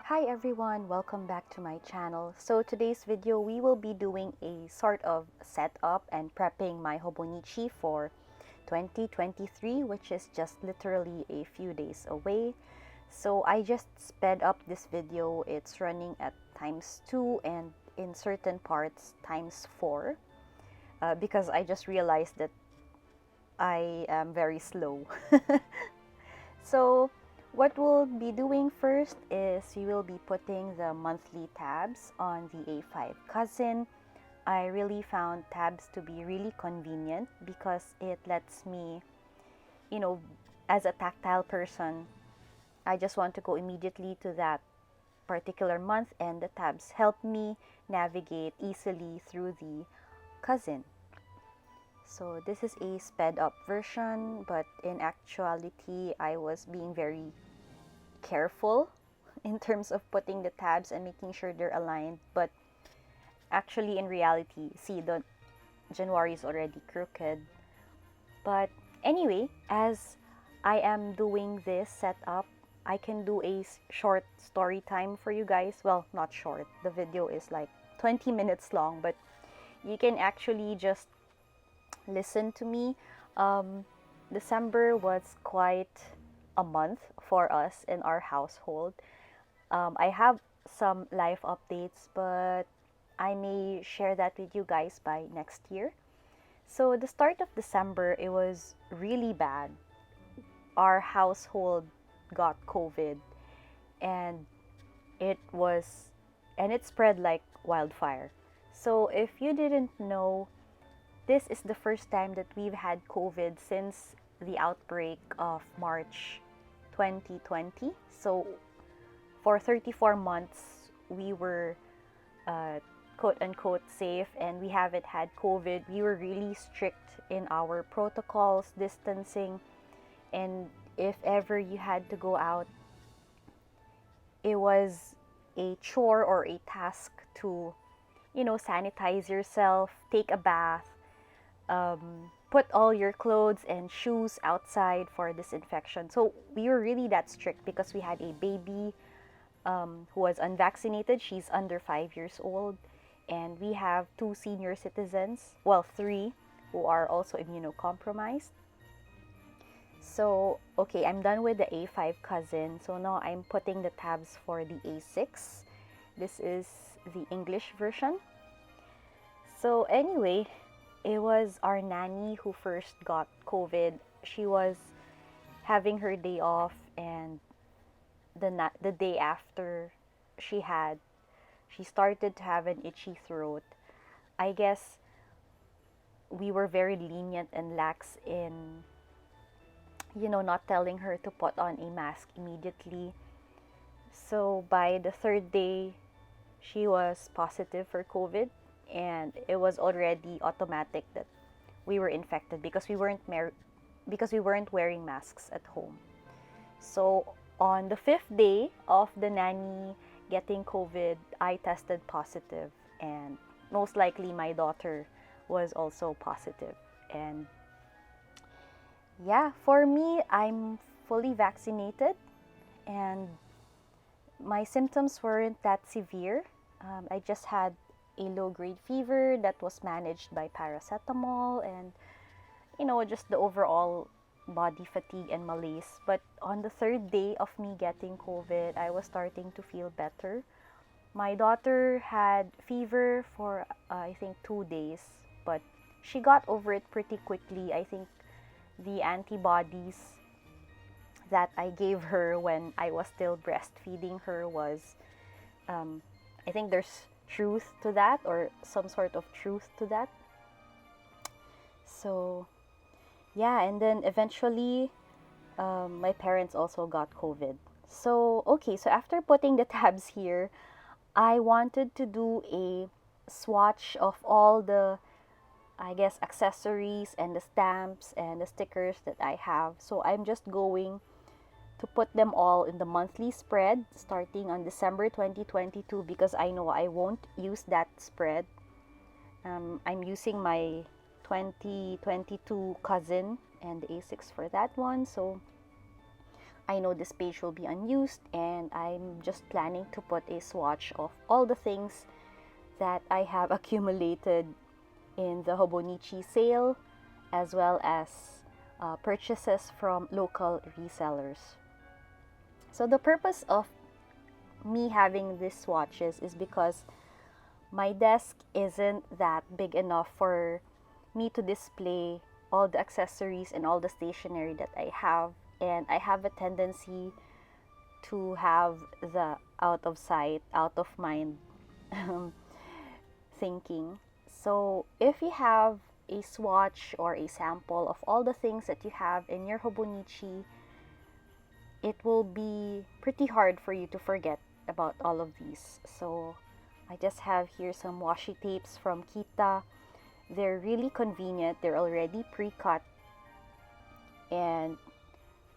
Hi everyone, welcome back to my channel. So today's video we will be doing a sort of setup and prepping my Hobonichi for 2023, which is just literally a few days away. So I just sped up this video. It's running at ×2 and in certain parts ×4 because I just realized that I am very slow. So what we'll be doing first is we will be putting the monthly tabs on the A5 cousin. I really found tabs to be really convenient because it lets me, as a tactile person, I just want to go immediately to that particular month, and the tabs help me navigate easily through the cousin. So this is a sped up version, but in actuality I was being very careful in terms of putting the tabs and making sure they're aligned. But actually in reality, see, the January is already crooked. But anyway, as I am doing this setup, I can do a short story time for you guys. Well, not short, the video is like 20 minutes long, but you can actually just listen to me. December was quite a month for us in our household. I have some life updates, but I may share that with you guys by next year. So the start of December, it was really bad. Our household got COVID, and it was it spread like wildfire. So if you didn't know, this is the first time that we've had COVID since the outbreak of March 2020. So for 34 months, we were quote unquote safe and we haven't had COVID. We were really strict in our protocols, distancing, and if ever you had to go out, it was a chore or a task to, sanitize yourself, take a bath, put all your clothes and shoes outside for disinfection. So we were really that strict because we had a baby who was unvaccinated. She's under 5 years old. And we have 2 senior citizens, well, 3, who are also immunocompromised. So, okay, I'm done with the A5 cousin. So now I'm putting the tabs for the A6. This is the English version. So anyway, it was our nanny who first got COVID. She was having her day off, and the day after she started to have an itchy throat. I guess we were very lenient and lax in, not telling her to put on a mask immediately. So by the 3rd day, she was positive for COVID, and it was already automatic that we were infected because we weren't wearing masks at home. So on the 5th day of the nanny getting COVID, I tested positive, and most likely my daughter was also positive. And yeah, for me, I'm fully vaccinated, and my symptoms weren't that severe. I just had a low-grade fever that was managed by paracetamol and, just the overall body fatigue and malaise. But on the 3rd day of me getting COVID, I was starting to feel better. My daughter had fever for, I think, 2 days, but she got over it pretty quickly. I think the antibodies that I gave her when I was still breastfeeding her was, I think there's truth to that, or some sort of truth to that. So yeah, and then eventually my parents also got COVID. So okay, so after putting the tabs here, I wanted to do a swatch of all the, I guess, accessories and the stamps and the stickers that I have. So I'm just going to put them all in the monthly spread starting on December 2022 because I know I won't use that spread. I'm using my 2022 cousin and the A6 for that one. So I know this page will be unused, and I'm just planning to put a swatch of all the things that I have accumulated in the Hobonichi sale, as well as purchases from local resellers. So the purpose of me having these swatches is because my desk isn't that big enough for me to display all the accessories and all the stationery that I have, and I have a tendency to have the out of sight, out of mind thinking. So if you have a swatch or a sample of all the things that you have in your Hobonichi, it will be pretty hard for you to forget about all of these. So I just have here some washi tapes from Kita. They're really convenient. They're already pre-cut, and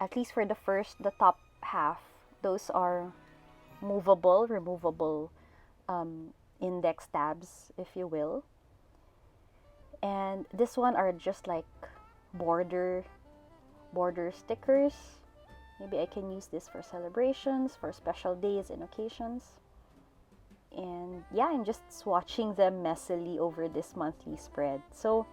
at least for the top half, those are movable, removable index tabs, if you will. And this one are just like border stickers. Maybe I can use this for celebrations, for special days and occasions. And yeah, I'm just swatching them messily over this monthly spread. So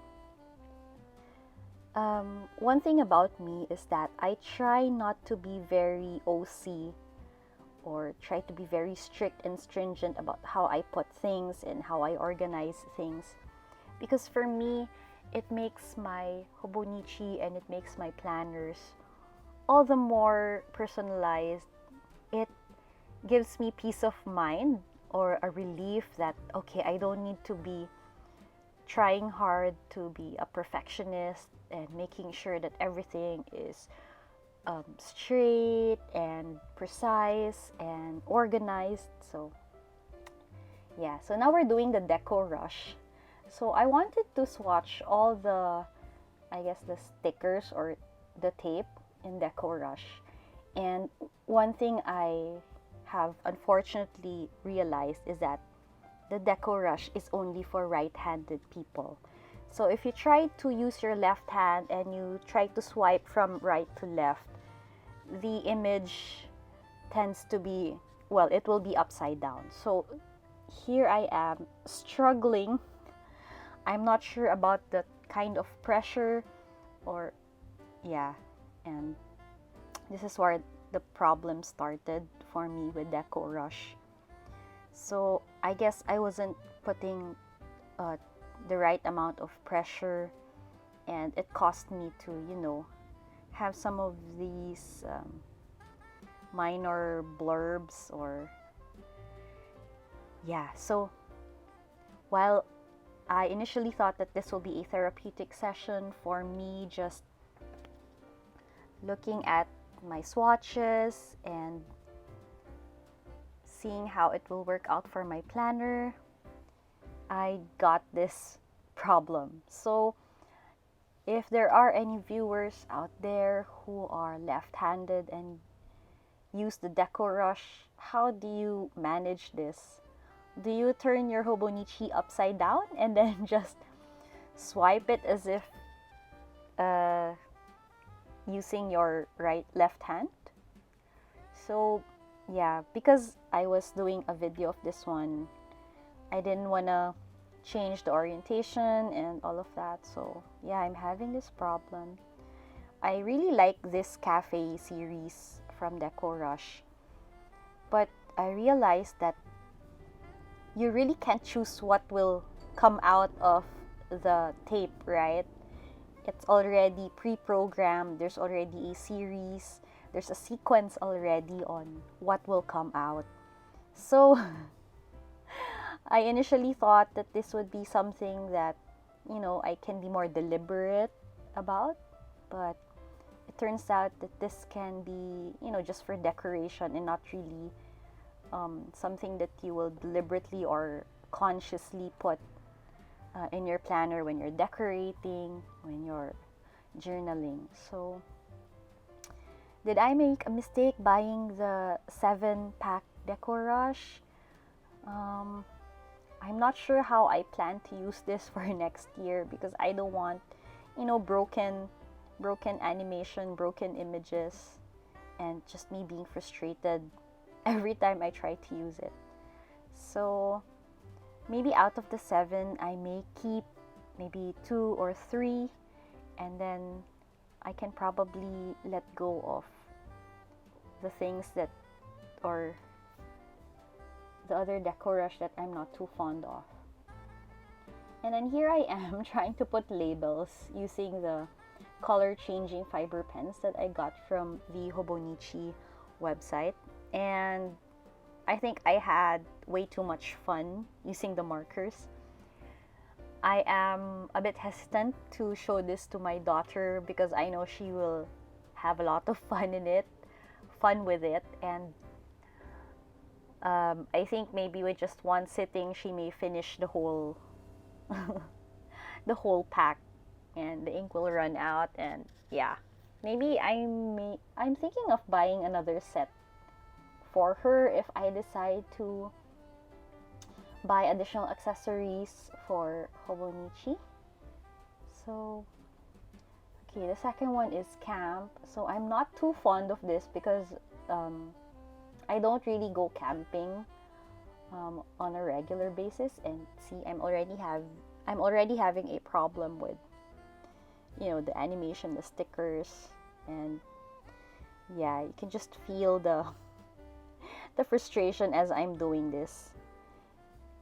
one thing about me is that I try not to be very OC or try to be very strict and stringent about how I put things and how I organize things, because for me it makes my Hobonichi and it makes my planners all the more personalized. It gives me peace of mind, or a relief that, okay, I don't need to be trying hard to be a perfectionist and making sure that everything is straight and precise and organized. So yeah, so now we're doing the Deco Rush. So I wanted to swatch all the, I guess, the stickers or the tape in Deco Rush. And one thing I have unfortunately realized is that the Deco Rush is only for right-handed people. So if you try to use your left hand and you try to swipe from right to left, the image tends to be, well, it will be upside down. So here I am struggling. I'm not sure about the kind of pressure, or yeah, and this is where the problem started for me with Deco Rush. So I guess I wasn't putting the right amount of pressure, and it cost me to, you know, have some of these minor blurbs, or yeah. So while I initially thought that this will be a therapeutic session for me, just looking at my swatches and seeing how it will work out for my planner, I got this problem. So if there are any viewers out there who are left-handed and use the Deco Rush, how do you manage this? Do you turn your Hobonichi upside down and then just swipe it as if using your left hand? So yeah, because I was doing a video of this one, I didn't want to change the orientation and all of that. So yeah, I'm having this problem. I really like this cafe series from Deco Rush, but I realized that you really can't choose what will come out of the tape, right? It's already pre-programmed. There's already a series. There's a sequence already on what will come out. So I initially thought that this would be something that, you know, I can be more deliberate about, but it turns out that this can be, you know, just for decoration and not really something that you will deliberately or consciously put in your planner when you're decorating, when you're journaling. So did I make a mistake buying the 7-pack Deco Rush? I'm not sure how I plan to use this for next year, because I don't want, you know, broken animation, broken images, and just me being frustrated every time I try to use it. So maybe out of the 7, I may keep maybe 2 or 3, and then I can probably let go of the things that, or the other Deco Rush that I'm not too fond of. And then here I am trying to put labels using the color changing fiber pens that I got from the Hobonichi website. And I think I had way too much fun using the markers. I am a bit hesitant to show this to my daughter because I know she will have a lot of fun with it, and I think maybe with just one sitting she may finish the whole the whole pack, and the ink will run out. And yeah, maybe I'm thinking of buying another set for her if I decide to buy additional accessories for Hobonichi. So okay, the second one is camp. So I'm not too fond of this because I don't really go camping on a regular basis. And see, I'm already having a problem with, you know, the animation, the stickers, and yeah, you can just feel the frustration as I'm doing this.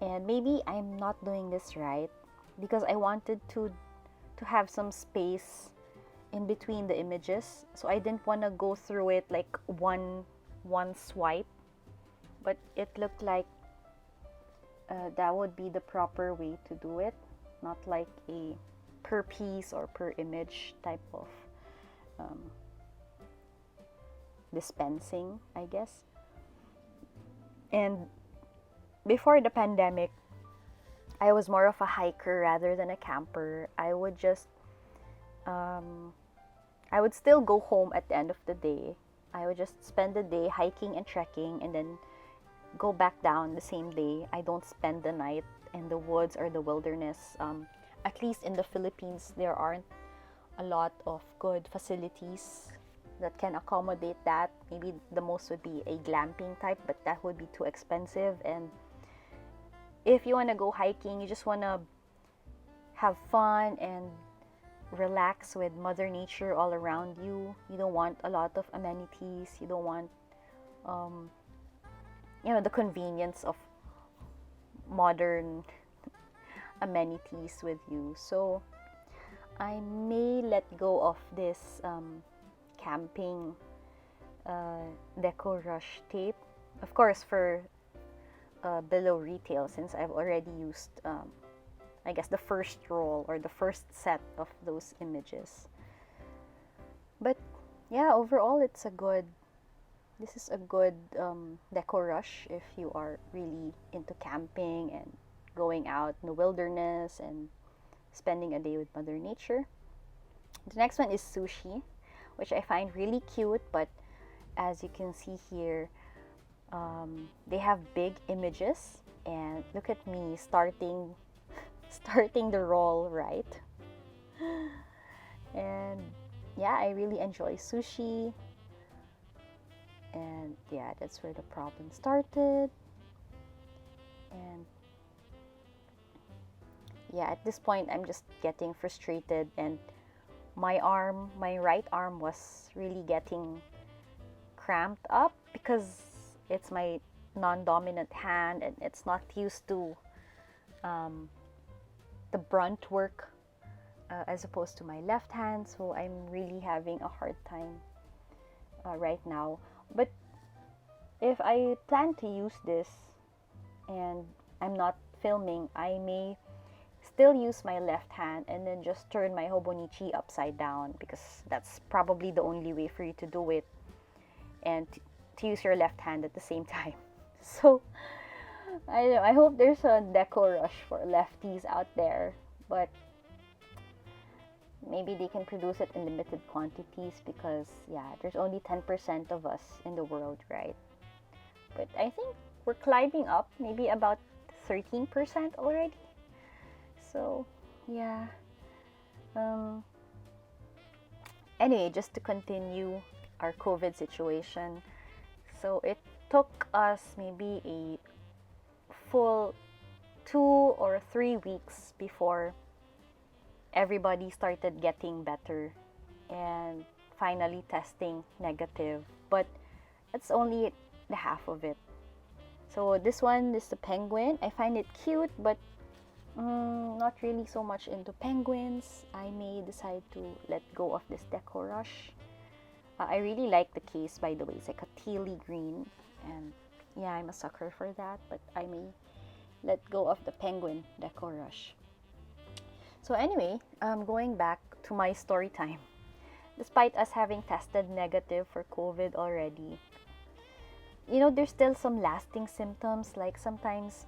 And maybe I'm not doing this right because I wanted to have some space in between the images, so I didn't want to go through it like one swipe, but it looked like that would be the proper way to do it, not like a per piece or per image type of dispensing, I guess. And before the pandemic, I was more of a hiker rather than a camper. I would just I would still go home at the end of the day. I would just spend the day hiking and trekking and then go back down the same day. I don't spend the night in the woods or the wilderness. At least in the Philippines, there aren't a lot of good facilities that can accommodate that. Maybe the most would be a glamping type, but that would be too expensive. And if you want to go hiking, you just want to have fun and relax with Mother Nature all around you. You don't want a lot of amenities. You don't want, you know, the convenience of modern amenities with you. So I may let go of this camping Deco Rush tape, of course, for below retail, since I've already used I guess the first roll or the first set of those images. But yeah, overall this is a good Deco Rush if you are really into camping and going out in the wilderness and spending a day with Mother Nature. The next one is Sushi, which I find really cute, but as you can see here, they have big images, and look at me starting the roll right. And yeah, I really enjoy Sushi, and yeah, that's where the problem started. And yeah, at this point I'm just getting frustrated, and my right arm was really getting cramped up because it's my non-dominant hand and it's not used to the brunt work as opposed to my left hand. So I'm really having a hard time right now. But if I plan to use this and I'm not filming, I may still use my left hand and then just turn my Hobonichi upside down, because that's probably the only way for you to do it, and to use your left hand at the same time. So I hope there's a Deco Rush for lefties out there, but maybe they can produce it in limited quantities, because yeah, there's only 10% of us in the world, right? But I think we're climbing up, maybe about 13% already. So yeah, anyway, just to continue our COVID situation. So it took us maybe a full 2 or 3 weeks before everybody started getting better and finally testing negative. But that's only the half of it. So this one is the penguin. I find it cute, but not really so much into penguins. I may decide to let go of this Deco Rush. I really like the case, by the way. It's like a tealy green, and yeah, I'm a sucker for that, but I may let go of the penguin Deco Rush. So anyway, going back to my story time. Despite us having tested negative for COVID already, you know, there's still some lasting symptoms, like sometimes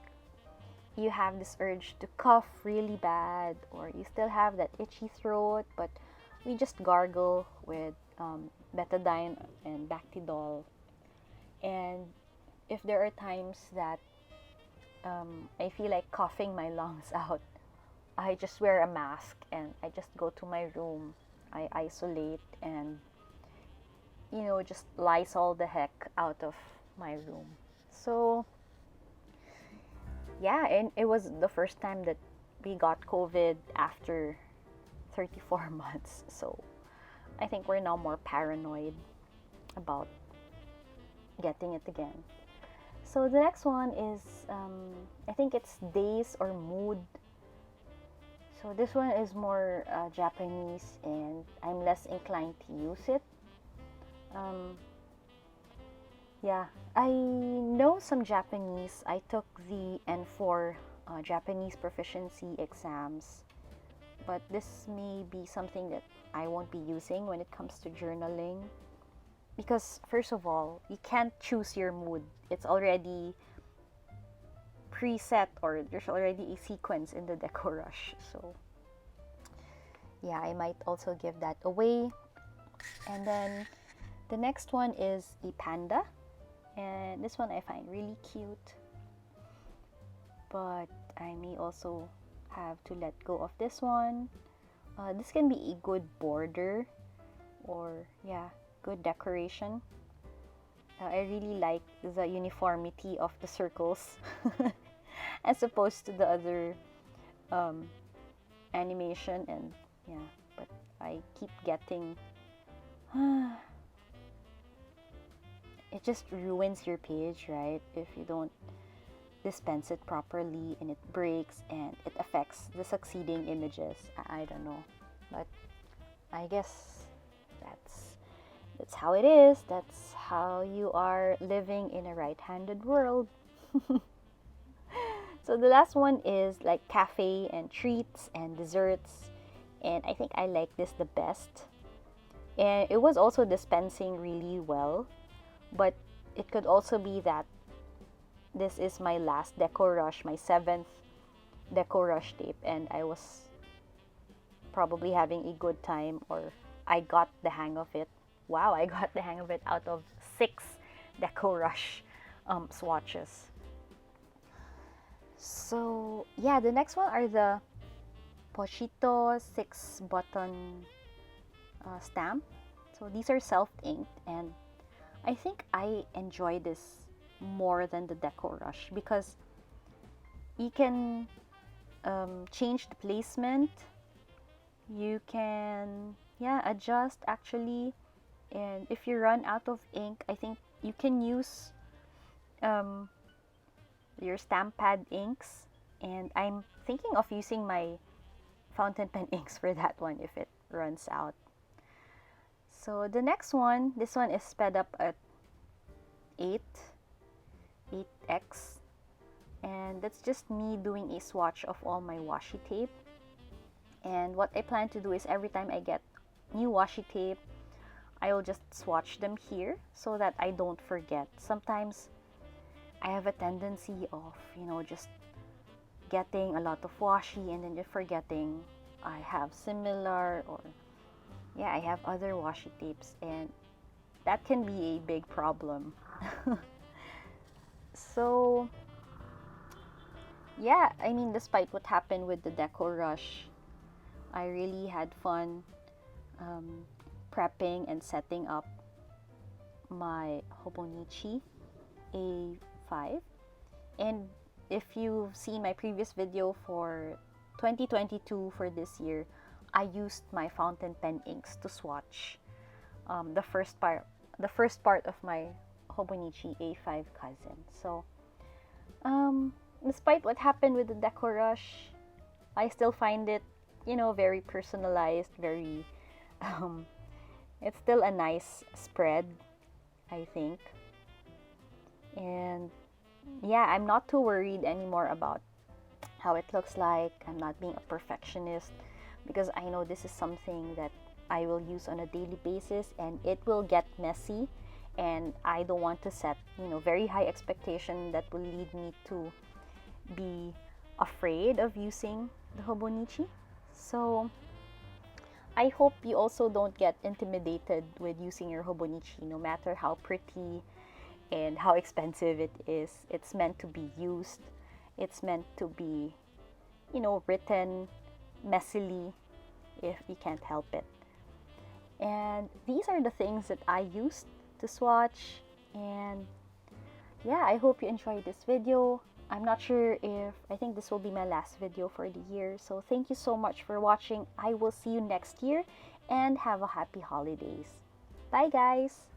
you have this urge to cough really bad, or you still have that itchy throat, but we just gargle with betadine and Bactidol. And if there are times that I feel like coughing my lungs out, I just wear a mask and I just go to my room. I isolate and, you know, just Lysol the heck out of my room. So yeah, and it was the first time that we got COVID after 34 months. So I think we're now more paranoid about getting it again. So the next one is, I think it's days or mood. So this one is more Japanese, and I'm less inclined to use it. Yeah, I know some Japanese. I took the N4 Japanese proficiency exams, but this may be something that I won't be using when it comes to journaling. Because first of all, you can't choose your mood. It's already preset, or there's already a sequence in the Deco Rush. So yeah, I might also give that away. And then the next one is a panda, and this one I find really cute, but I may also have to let go of this one. This can be a good border, or yeah, good decoration. I really like the uniformity of the circles as opposed to the other animation, and yeah, but I keep getting it just ruins your page, right? If you don't dispense it properly and it breaks and it affects the succeeding images. I don't know, but I guess that's how it is. That's how you are living in a right-handed world. So the last one is like cafe and treats and desserts, and I think I like this the best. And it was also dispensing really well, but it could also be that this is my last Deco Rush, my 7th Deco Rush tape, and I was probably having a good time, or I got the hang of it. Wow, I got the hang of it out of 6 Deco Rush swatches. So yeah, the next one are the Pochito 6-button stamp. So these are self-inked, and I think I enjoy this more than the Deco Rush because you can change the placement. You can adjust actually, and if you run out of ink, I think you can use your stamp pad inks, and I'm thinking of using my fountain pen inks for that one if it runs out. So the next one, this one is sped up at 8x, and that's just me doing a swatch of all my washi tape. And what I plan to do is every time I get new washi tape, I will just swatch them here so that I don't forget. Sometimes I have a tendency of, just getting a lot of washi and then just forgetting I have similar, or I have other washi tapes, and that can be a big problem. So yeah, I mean, despite what happened with the Deco Rush, I really had fun prepping and setting up my Hobonichi A5. And if you've seen my previous video for 2022 for this year, I used my fountain pen inks to swatch the first part of my Hobonichi A5 cousin. So despite what happened with the Deco Rush, I still find it, very personalized, very it's still a nice spread, I think. And yeah, I'm not too worried anymore about how it looks like. I'm not being a perfectionist because I know this is something that I will use on a daily basis and it will get messy, and I don't want to set, very high expectation that will lead me to be afraid of using the Hobonichi. So I hope you also don't get intimidated with using your Hobonichi, no matter how pretty and how expensive it is. It's meant to be used. It's meant to be, written messily if you can't help it. And these are the things that I used to swatch. And yeah, I hope you enjoyed this video. I'm not sure if, I think this will be my last video for the year. So thank you so much for watching. I will see you next year and have a happy holidays. Bye guys!